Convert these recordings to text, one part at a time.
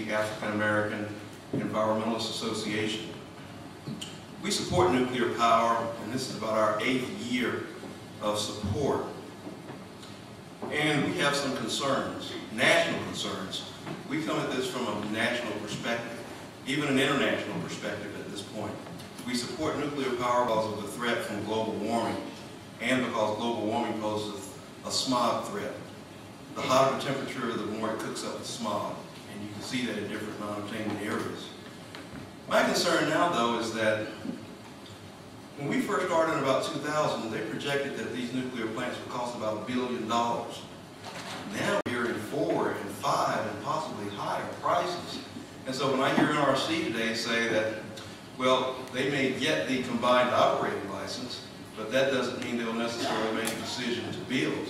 the African American Environmentalist Association. We support nuclear power, and this is about our 8th year of support. And we have some concerns, national concerns. We come at this from a national perspective, even an international perspective at this point. We support nuclear power because of the threat from global warming, and because global warming poses a smog threat. The hotter the temperature, the more it cooks up the smog, and you can see that in different non-attainment areas. My concern now, though, is that when we first started in about 2000, they projected that these nuclear plants would cost about $1 billion. Now we're hearing 4 and 5 and possibly higher prices. And so when I hear NRC today say that, well, they may get the combined operating license, but that doesn't mean they'll necessarily make a decision to build.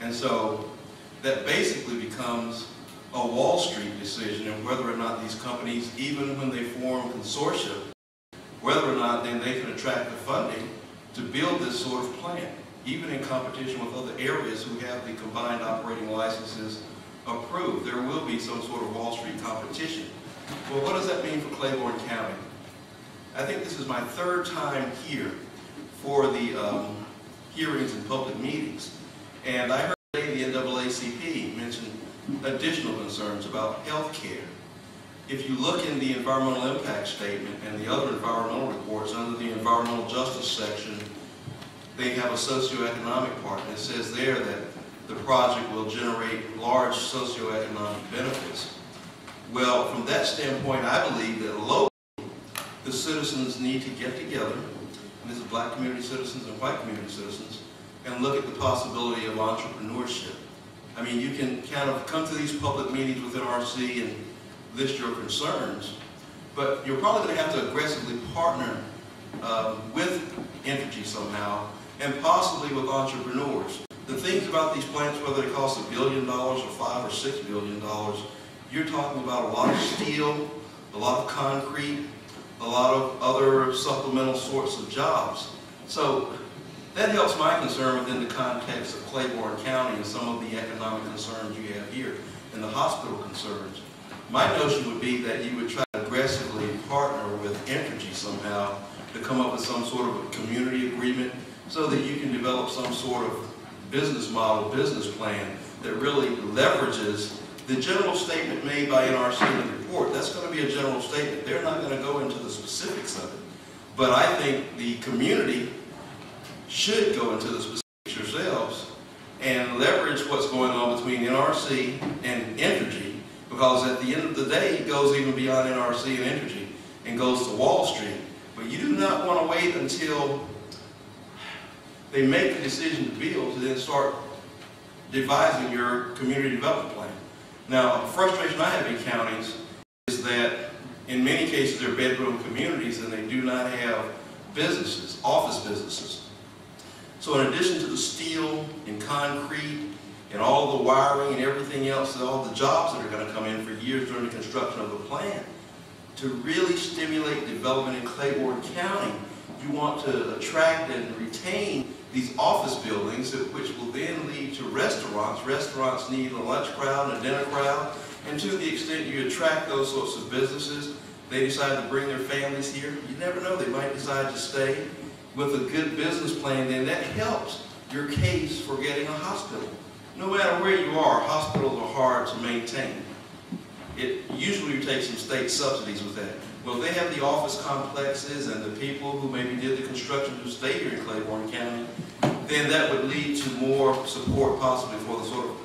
And so that basically becomes a Wall Street decision on whether or not these companies, even when they form consortia, whether or not then they can attract the funding to build this sort of plant, even in competition with other areas who have the combined operating licenses approved. There will be some sort of Wall Street competition. Well, what does that mean for Claiborne County? I think this is my 3rd time here for the hearings and public meetings. And I heard today the NAACP mention additional concerns about health care. If you look in the environmental impact statement and the other environmental reports under the environmental justice section, they have a socioeconomic part, and it says there that the project will generate large socioeconomic benefits. Well, from that standpoint, I believe that locally, the citizens need to get together, and this is black community citizens and white community citizens, and look at the possibility of entrepreneurship. I mean, you can kind of come to these public meetings with NRC and list your concerns, but you're probably going to have to aggressively partner with Entergy somehow, and possibly with entrepreneurs. The things about these plants, whether they cost $1 billion or $5 or $6 billion, you're talking about a lot of steel, a lot of concrete, a lot of other supplemental sorts of jobs. So that helps my concern within the context of Claiborne County and some of the economic concerns you have here and the hospital concerns. My notion would be that you would try to aggressively partner with Entergy somehow to come up with some sort of a community agreement so that you can develop some sort of business model, business plan that really leverages the general statement made by NRC in the report. That's going to be a general statement. They're not going to go into the specifics of it. But I think the community should go into the specifics yourselves and leverage what's going on between NRC and Entergy, because at the end of the day, it goes even beyond NRC and Entergy and goes to Wall Street. But you do not want to wait until they make the decision to build to then start devising your community development plan. Now, the frustration I have in counties is that in many cases they're bedroom communities and they do not have businesses, office businesses. So in addition to the steel and concrete and all the wiring and everything else, all the jobs that are going to come in for years during the construction of the plant, to really stimulate development in Claiborne County, you want to attract and retain these office buildings, which will then lead to restaurants. Restaurants need a lunch crowd and a dinner crowd, and to the extent you attract those sorts of businesses, they decide to bring their families here. You never know, they might decide to stay. With a good business plan, then that helps your case for getting a hospital. No matter where you are, hospitals are hard to maintain. It usually takes some state subsidies with that. Well, if they have the office complexes and the people who maybe did the construction who stay here in Claiborne County, then that would lead to more support possibly for the sort of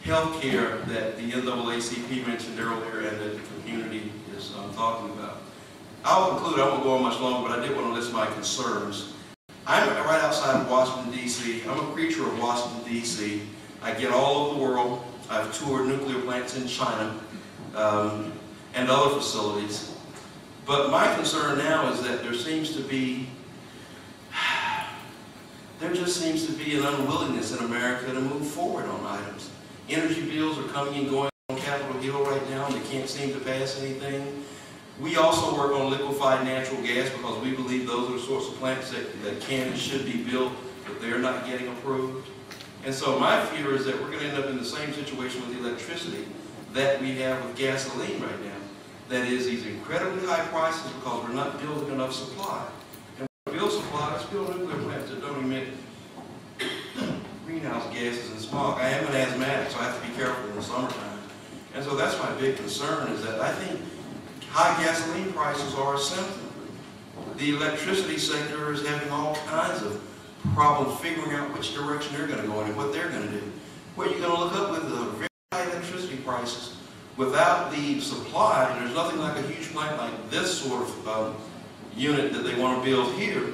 health care that the NAACP mentioned earlier and that the community is talking about. I'll conclude, I won't go on much longer, but I did want to list my concerns. I'm right outside of Washington, D.C. I'm a creature of Washington, D.C. I get all over the world. I've toured nuclear plants in China and other facilities. But my concern now is that there just seems to be an unwillingness in America to move forward on items. Energy bills are coming and going on Capitol Hill right now, and they can't seem to pass anything. We also work on liquefied natural gas because we believe those are the sorts of plants that can and should be built, but they're not getting approved. And so my fear is that we're going to end up in the same situation with electricity, that we have with gasoline right now. That is these incredibly high prices because we're not building enough supply. And when we build supply, let's build nuclear plants that don't emit greenhouse gases and smog. I am an asthmatic, so I have to be careful in the summertime. And so that's my big concern, is that I think high gasoline prices are a symptom. The electricity sector is having all kinds of problems figuring out which direction they're going to go in and what they're going to do. What you're going to look up with the very high electricity prices without the supply, and there's nothing like a huge plant like this sort of unit that they want to build here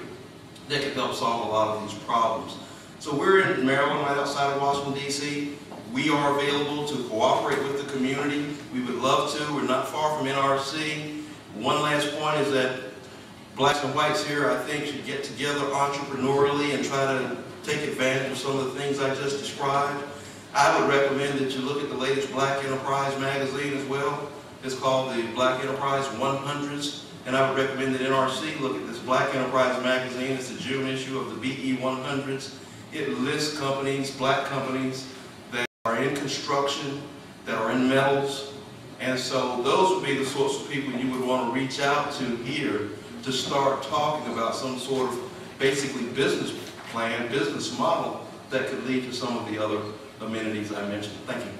that could help solve a lot of these problems. So we're in Maryland, right outside of Washington, D.C. We are available to cooperate with the community. We would love to. We're not far from NRC. One last point is that blacks and whites here, I think, should get together entrepreneurially and try to take advantage of some of the things I just described. I would recommend that you look at the latest Black Enterprise magazine as well. It's called the Black Enterprise 100s. And I would recommend that NRC look at this Black Enterprise magazine. It's a June issue of the BE 100s. It lists companies, black companies, that are in construction, that are in metals. And so those would be the sorts of people you would want to reach out to here to start talking about some sort of basically business plan, business model that could lead to some of the other amenities I mentioned. Thank you.